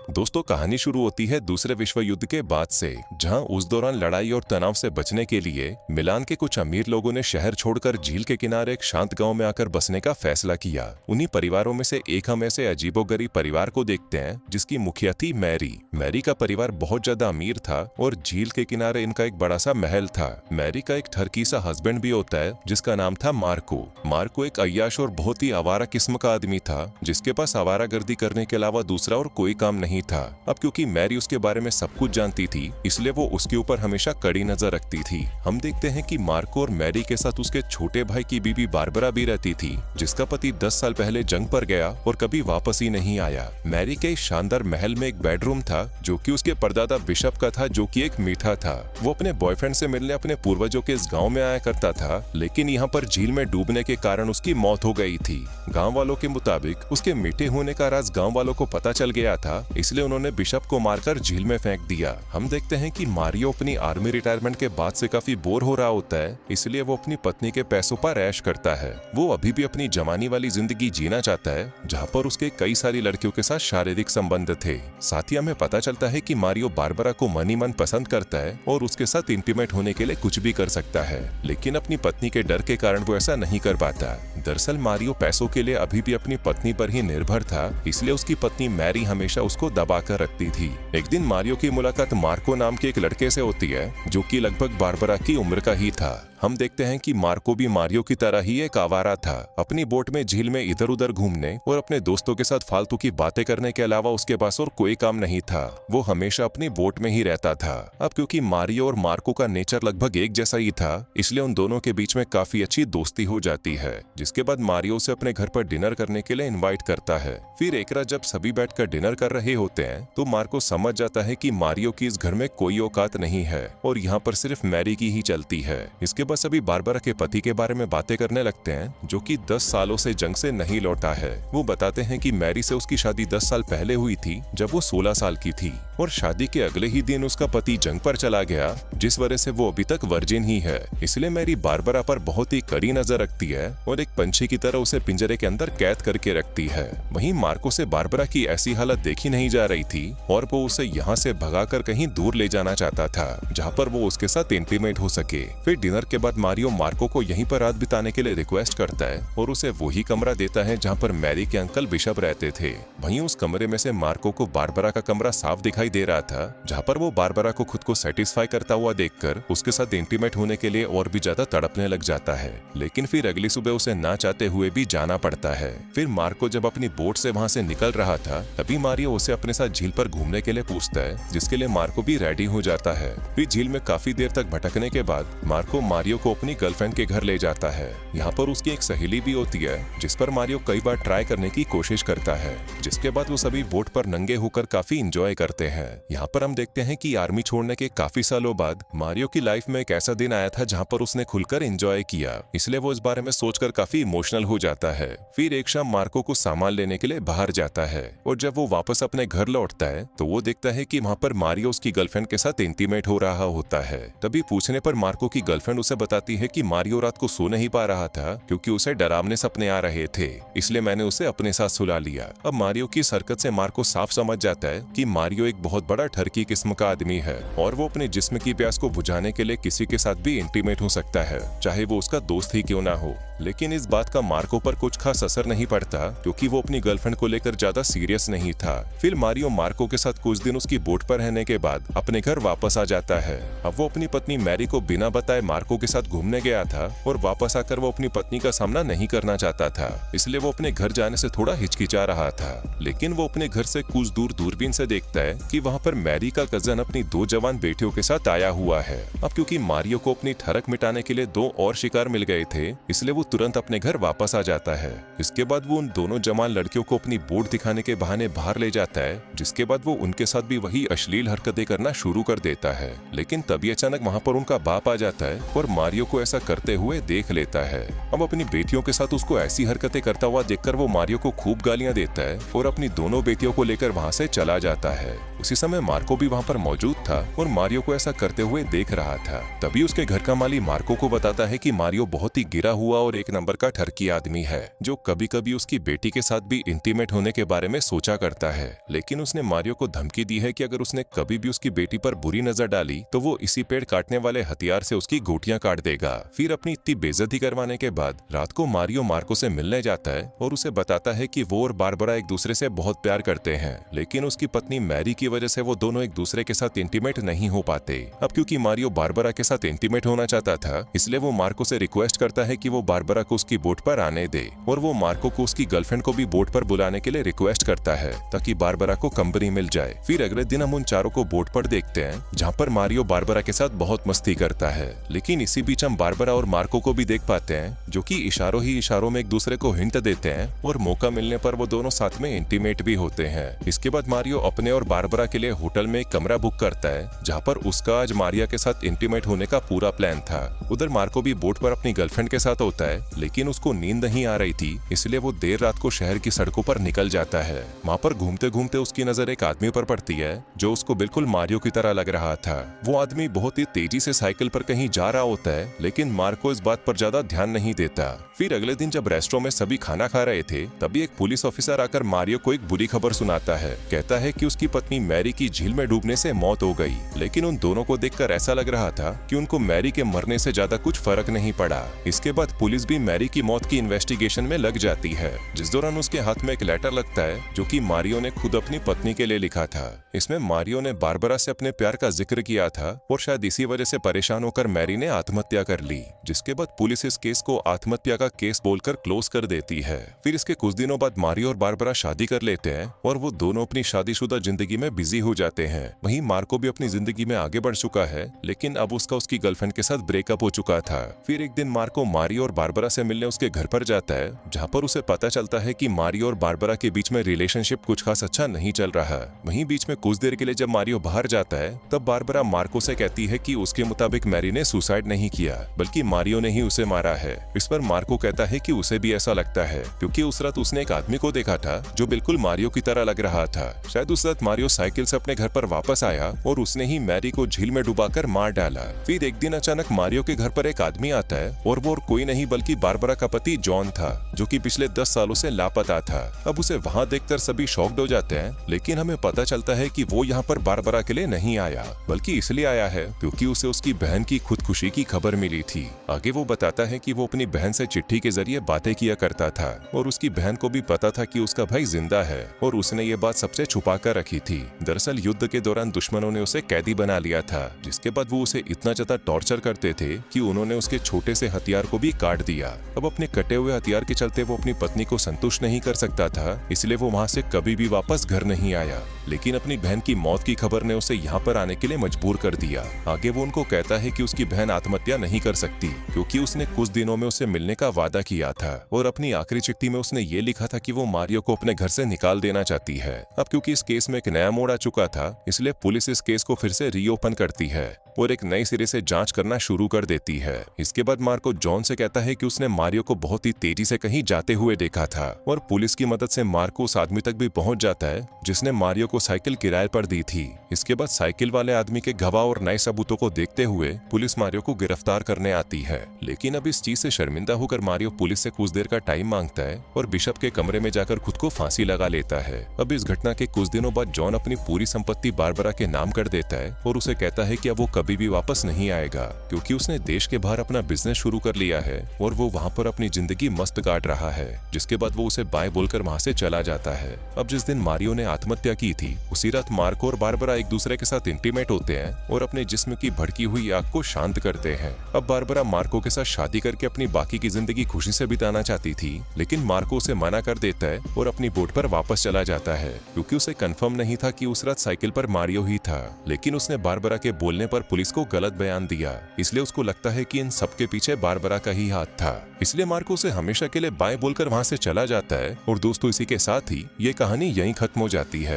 दोस्तों, कहानी शुरू होती है दूसरे विश्व युद्ध के बाद से, जहां उस दौरान लड़ाई और तनाव से बचने के लिए मिलान के कुछ अमीर लोगों ने शहर छोड़कर झील के किनारे एक शांत गांव में आकर बसने का फैसला किया। उन्हीं परिवारों में से एक हम ऐसे अजीबोगरीब परिवार को देखते हैं जिसकी मुखिया थी मैरी। मैरी का परिवार बहुत ज्यादा अमीर था और झील के किनारे इनका एक बड़ा सा महल था। मैरी का एक ठरकी सा हस्बैंड भी होता है जिसका नाम था मार्को। मार्को एक अय्याश और बहुत ही आवारा किस्म का आदमी था जिसके पास आवारागर्दी करने के अलावा दूसरा और कोई काम नहीं था। अब क्योंकि मैरी उसके बारे में सब कुछ जानती थी, इसलिए वो उसके ऊपर हमेशा कड़ी नजर रखती थी। हम देखते हैं कि मार्को और मैरी के साथ उसके छोटे भाई की बीबी बारबरा भी रहती थी, जिसका पति 10 साल पहले जंग पर गया और कभी वापस ही नहीं आया। मैरी के इस शानदार महल में एक बेडरूम था जो कि उसके परदादा बिशप का था, जो कि एक मीठा था। वो अपने बॉयफ्रेंड से मिलने अपने पूर्वजों के इस गाँव में आया करता था, लेकिन यहाँ पर झील में डूबने के कारण उसकी मौत हो गई थी। गाँव वालों के मुताबिक उसके मीठे होने का राज गाँव वालों को पता चल गया था, इसलिए उन्होंने बिशप को मारकर झील में फेंक दिया। हम देखते हैं कि मारियो अपनी आर्मी रिटायरमेंट के बाद से काफी बोर हो रहा होता है, इसलिए वो अपनी पत्नी के पैसों पर ऐश करता है। वो अभी भी अपनी जवानी वाली जिंदगी जीना चाहता है, जहाँ पर उसके कई सारी लड़कियों के साथ शारीरिक संबंध थे। साथ ही हमें पता चलता है कि मारियो बारबरा को मन ही मन पसंद करता है और उसके साथ इंटीमेट होने के लिए कुछ भी कर सकता है, लेकिन अपनी पत्नी के डर के कारण वो ऐसा नहीं कर पाता। दरअसल मारियो पैसों के लिए अभी भी अपनी पत्नी पर ही निर्भर था, इसलिए उसकी पत्नी मैरी हमेशा उसको दबाकर रखती थी। एक दिन मारियो की मुलाकात मार्को नाम के एक लड़के से होती है जो कि लगभग बारबरा की उम्र का ही था। हम देखते हैं कि मार्को भी मारियो की तरह ही एक आवारा था। अपनी बोट में झील में इधर उधर घूमने और अपने दोस्तों के साथ फालतू की बातें करने के अलावा उसके पास और कोई काम नहीं था। वो हमेशा अपनी बोट में ही रहता था। अब क्योंकि मारियो और मार्को का नेचर लगभग एक जैसा ही था, इसलिए उन दोनों के बीच में काफी अच्छी दोस्ती हो जाती है। जिसके बाद मारियो उसे अपने घर पर डिनर करने के लिए इन्वाइट करता है। फिर एक रात जब सभी बैठकर डिनर कर रहे होते हैं तो मार्को समझ जाता है कि मारियो की इस घर में कोई औकात नहीं है और यहाँ पर सिर्फ मैरी की ही चलती है। इसके बाद सभी बारबरा के पति के बारे में बातें करने लगते हैं, जो कि 10 सालों से जंग से नहीं लौटा है। वो बताते हैं कि मैरी से उसकी शादी 10 साल पहले हुई थी, जब वो 16 साल की थी, और शादी के अगले ही दिन उसका पति जंग पर चला गया, जिस वजह से वो अभी तक वर्जिन ही है। इसलिए मैरी बारबरा पर बहुत ही कड़ी नजर रखती है और एक पंछी की तरह उसे पिंजरे के अंदर कैद करके रखती है। वहीं मार्को से बारबरा की ऐसी हालत देखी नहीं जा रही थी और वो उसे यहाँ से भगाकर कहीं दूर ले जाना चाहता था, जहाँ पर वो उसके साथ इंटीमेट हो सके। फिर डिनर के बाद मारियो मार्को को यहीं पर रात बिताने के लिए रिक्वेस्ट करता है और उसे वही कमरा देता है जहाँ पर मैरी के अंकल बिशप रहते थे। वहीं उस कमरे में से मार्को को बारबरा का कमरा साफ दिखाई दे रहा था, जहाँ पर वो बारबरा को खुद को सेटिस्फाई करता हुआ देखकर उसके साथ इंटीमेट होने के लिए और भी ज्यादा तड़पने लग जाता है। लेकिन फिर अगली सुबह उसे ना चाहते हुए भी जाना पड़ता है। फिर मार्को जब अपनी बोट से वहाँ से निकल रहा था, तभी मारियो उसे अपने साथ झील पर घूमने के लिए पूछता है, जिसके लिए मार्को भी रेडी हो जाता है। फिर झील में काफी देर तक भटकने के बाद मार्को मारियो को अपनी गर्लफ्रेंड के घर ले जाता है। यहाँ पर उसकी एक सहेली भी होती है, जिस पर मारियो कई बार ट्राई करने की कोशिश करता है। जिसके बाद वो सभी बोट पर नंगे होकर काफी इंजॉय करते हैं। यहाँ पर हम देखते हैं कि आर्मी छोड़ने के काफी सालों बाद मारियो की लाइफ में एक ऐसा दिन आया था जहाँ पर उसने खुलकर एंजॉय किया, इसलिए वो इस बारे में सोचकर काफी इमोशनल हो जाता है। फिर एक शाम मार्को को सामान लेने के लिए बाहर जाता है और जब वो वापस अपने घर लौटता है तो वो देखता है कि वहाँ पर मारियो उसकी गर्लफ्रेंड के साथ इंटीमेट हो रहा होता है। तभी पूछने पर मार्को की गर्लफ्रेंड उसे बताती है कि मारियो रात को सो नहीं पा रहा था क्योंकि उसे डरावने सपने आ रहे थे, इसलिए मैंने उसे अपने साथ सुला लिया। अब मारियो की इस हरकत से मार्को साफ समझ जाता है कि मारियो एक बहुत बड़ा ठरकी किस्म का आदमी है और वो अपने जिस्म की प्यास को बुझाने के लिए किसी के साथ भी इंटीमेट हो सकता है, चाहे वो उसका दोस्त ही क्यों ना हो। लेकिन इस बात का मार्को पर कुछ खास असर नहीं पड़ता क्योंकि वो अपनी गर्लफ्रेंड को लेकर ज्यादा सीरियस नहीं था। फिर मारियो मार्को के साथ कुछ दिन उसकी बोट पर रहने के बाद अपने घर वापस आ जाता है। अब वो अपनी पत्नी मैरी को बिना बताए मार्को के साथ घूमने गया था और वापस आकर वो अपनी पत्नी का सामना नहीं करना चाहता था, इसलिए वो अपने घर जाने से थोड़ा हिचकिचा रहा था। लेकिन वो अपने घर से कुछ दूर दूरबीन से देखता है कि वहाँ पर मैरी का कजन अपनी 2 जवान बेटियों के साथ आया हुआ है। अब क्योंकि मारियो को अपनी ठरक मिटाने के लिए 2 और शिकार मिल गए थे, इसलिए वो तुरंत अपने घर वापस आ जाता है। इसके बाद वो उन दोनों जवान लड़कियों को अपनी बोट दिखाने के बहाने बाहर ले जाता है, जिसके बाद वो उनके साथ भी वही अश्लील हरकतें करना शुरू कर देता है। लेकिन तभी अचानक वहाँ पर उनका बाप आ जाता है और मारियो को ऐसा करते हुए देख लेता है। अब अपनी बेटियों के साथ उसको ऐसी हरकतें करता हुआ देखकर वो मारियो को खूब गालियां देता है और अपनी दोनों बेटियों को लेकर वहाँ से चला जाता है। उसी समय मार्को भी वहाँ पर मौजूद था और मारियो को ऐसा करते हुए देख रहा था। तभी उसके घर का माली मार्को को बताता है कि मारियो बहुत ही गिरा हुआ और एक नंबर का ठरकी आदमी है, जो कभी कभी उसकी बेटी के साथ भी इंटीमेट होने के बारे में सोचा करता है। लेकिन उसने मारियो को धमकी दी है कि अगर उसने कभी भी उसकी बेटी पर बुरी नजर डाली तो वो इसी पेड़ काटने वाले हथियार से उसकी गोटियां काट देगा। फिर अपनी इतनी बेइज्जती करवाने के बाद रात को मारियो मार्को से मिलने जाता है और उसे बताता है कि वो और बारबरा एक दूसरे से बहुत प्यार करते हैं, लेकिन उसकी पत्नी मैरी की वजह से वो दोनों एक दूसरे के साथ इंटीमेट नहीं हो पाते। अब क्योंकि मारियो बारबरा के साथ इंटीमेट होना चाहता था, इसलिए वो मार्को से रिक्वेस्ट करता है कि वो बारबरा को उसकी बोट पर आने दे, और वो मार्को को उसकी गर्लफ्रेंड को भी बोट पर बुलाने के लिए रिक्वेस्ट करता है ताकि बारबरा को कंपनी मिल जाए। फिर अगले दिन हम उन चारों को बोट पर देखते हैं जहाँ पर मारियो बारबरा के साथ बहुत मस्ती करता है। लेकिन इसी बीच हम बारबरा और मार्को को भी देख पाते हैं जो कि इशारों ही इशारों में एक दूसरे को हिंट देते हैं और मौका मिलने पर वो दोनों साथ में इंटीमेट भी होते हैं। इसके बाद मारियो अपने और बारबरा के लिए होटल में एक कमरा बुक करता है जहाँ पर उसका आज मारिया के साथ इंटीमेट होने का पूरा प्लान था। उधर मार्को भी बोट पर अपनी गर्लफ्रेंड के साथ होता है, लेकिन उसको नींद नहीं आ रही थी, इसलिए वो देर रात को शहर की सड़कों पर निकल जाता है। वहाँ पर घूमते घूमते उसकी नजर एक आदमी पर पड़ती है जो उसको बिल्कुल मारियो की तरह लग रहा था। वो आदमी बहुत ही तेजी से साइकिल पर कहीं जा रहा होता है, लेकिन मार्को इस बात पर ज्यादा ध्यान नहीं देता। फिर अगले दिन जब रेस्टोरेंट में सभी खाना खा रहे थे, तभी एक पुलिस ऑफिसर आकर मारियो को एक बुरी खबर सुनाता है। कहता है कि उसकी पत्नी मैरी की झील में डूबने से मौत हो गई, लेकिन उन दोनों को देखकर ऐसा लग रहा था कि उनको मैरी के मरने से ज्यादा कुछ फर्क नहीं पड़ा। इसके बाद पुलिस भी मैरी की मौत की इन्वेस्टिगेशन में लग जाती है, जिस दौरान उसके हाथ में एक लेटर लगता है जो कि मारियो ने खुद अपनी पत्नी के लिए लिखा था। इसमें मारियो ने बारबरा से अपने प्यार का जिक्र किया था और शायद इसी वजह से परेशान होकर मैरी ने आत्महत्या कर ली, जिसके बाद पुलिस इस केस को आत्महत्या का केस बोलकर क्लोज कर देती है। फिर इसके कुछ दिनों बाद मारियो और बारबरा शादी कर लेते हैं और वो दोनों अपनी शादीशुदा जिंदगी में बिजी हो जाते हैं। वहीं मार्को भी अपनी जिंदगी में आगे बढ़ चुका है, लेकिन अब उसका उसकी गर्लफ्रेंड के साथ ब्रेकअप हो चुका था। फिर एक दिन मार्को मारियो और बारबरा से मिलने उसके घर पर जाता है, जहाँ पर उसे पता चलता है कि मारियो और बारबरा के बीच में रिलेशनशिप कुछ खास अच्छा नहीं चल रहा। वहीं बीच में कुछ देर के लिए जब मारियो बाहर जाता है, तब बारबरा मार्को से कहती है कि उसके मुताबिक मैरी ने सुसाइड नहीं किया, बल्कि मारियो ने ही उसे मारा है। इस पर मार्को कहता है कि उसे भी ऐसा लगता है, क्योंकि उस रात उसने एक आदमी को देखा था जो बिल्कुल मारियो की तरह लग रहा था। शायद उस रात मारियो साइकिल से अपने घर पर वापस आया और उसने ही मैरी को झील में डुबाकर मार डाला। फिर एक दिन अचानक मारियो के घर पर एक आदमी आता है और वो और कोई नहीं बल्कि बारबरा का पति जॉन था, जो कि पिछले 10 सालों से लापता था। अब उसे वहाँ देखकर सभी शॉक्ड हो जाते हैं, लेकिन हमें पता चलता है कि वो यहाँ पर बारबरा के लिए नहीं आया, बल्कि इसलिए आया है क्योंकि उसे उसकी बहन की खुदकुशी की खबर मिली थी। आगे वो बताता है कि वो अपनी बहन से चिट्ठी के जरिए बातें किया करता था और उसकी बहन को भी पता था कि उसका भाई जिंदा है और उसने ये बात सबसे छुपा कर रखी थी। दरअसल युद्ध के दौरान दुश्मनों ने उसे कैदी बना लिया था, जिसके बाद वो उसे इतना ज्यादा टॉर्चर करते थे कि उन्होंने उसके छोटे से हथियार को भी काट दिया। अब अपने कटे हुए हथियार के चलते वो अपनी पत्नी को संतुष्ट नहीं कर सकता था, इसलिए वो वहाँ से कभी भी वापस घर नहीं आया। लेकिन अपनी बहन की मौत की खबर ने उसे यहाँ पर आने के लिए मजबूर कर दिया। आगे वो उनको कहता है कि उसकी बहन आत्महत्या नहीं कर सकती, क्योंकि उसने कुछ दिनों में उसे मिलने का वादा किया था और अपनी आखिरी चिट्ठी में उसने ये लिखा था कि वो मारियो को अपने घर से निकाल देना चाहती है। अब क्योंकि इस केस में एक नया मोड़ आ चुका था, इसलिए पुलिस इस केस को फिर से रीओपन करती है और एक नए सिरे से जांच करना शुरू कर देती है। इसके बाद मार्को जॉन से कहता है कि उसने मारियो को बहुत ही तेजी से कहीं जाते हुए देखा था और पुलिस की मदद से मार्को उस आदमी तक भी पहुंच जाता है जिसने मारियो को साइकिल किराए पर दी थी। इसके बाद साइकिल वाले आदमी के गवाह और नए सबूतों को देखते हुए पुलिस मारियो को गिरफ्तार करने आती है। लेकिन अब इस चीज से शर्मिंदा होकर मारियो पुलिस से कुछ देर का टाइम मांगता है और बिशप के कमरे में जाकर खुद को फांसी लगा लेता है। अब इस घटना के कुछ दिनों बाद जॉन अपनी पूरी संपत्ति बारबरा के नाम कर देता है और उसे कहता है कि अब वो कभी भी वापस नहीं आएगा, क्योंकि उसने देश के बाहर अपना बिजनेस शुरू कर लिया है और वो वहाँ पर अपनी जिंदगी मस्त काट रहा है। जिसके बाद वो उसे बाय बोलकर वहाँ से चला जाता है। अब जिस दिन मारियो ने आत्महत्या की थी, उसी रात मार्को और बारबरा एक दूसरे के साथ इंटीमेट होते हैं और अपने जिस्म की भड़की हुई आग को शांत करते हैं। अब बारबरा मार्को के साथ शादी करके अपनी बाकी की जिंदगी खुशी से बिताना चाहती थी, लेकिन मार्को उसे मना कर देता है और अपनी बोट पर वापस चला जाता है, क्योंकि उसे कंफर्म नहीं था कि उस रात साइकिल पर मारियो ही था। लेकिन उसने बारबरा के बोलने पर पुलिस को गलत बयान दिया, इसलिए उसको लगता है कि इन सब के पीछे बारबरा का ही हाथ था। इसलिए मार्को उसे हमेशा के लिए बाय बोलकर वहाँ से चला जाता है। और दोस्तों, इसी के साथ ही ये कहानी यहीं खत्म हो जाती है।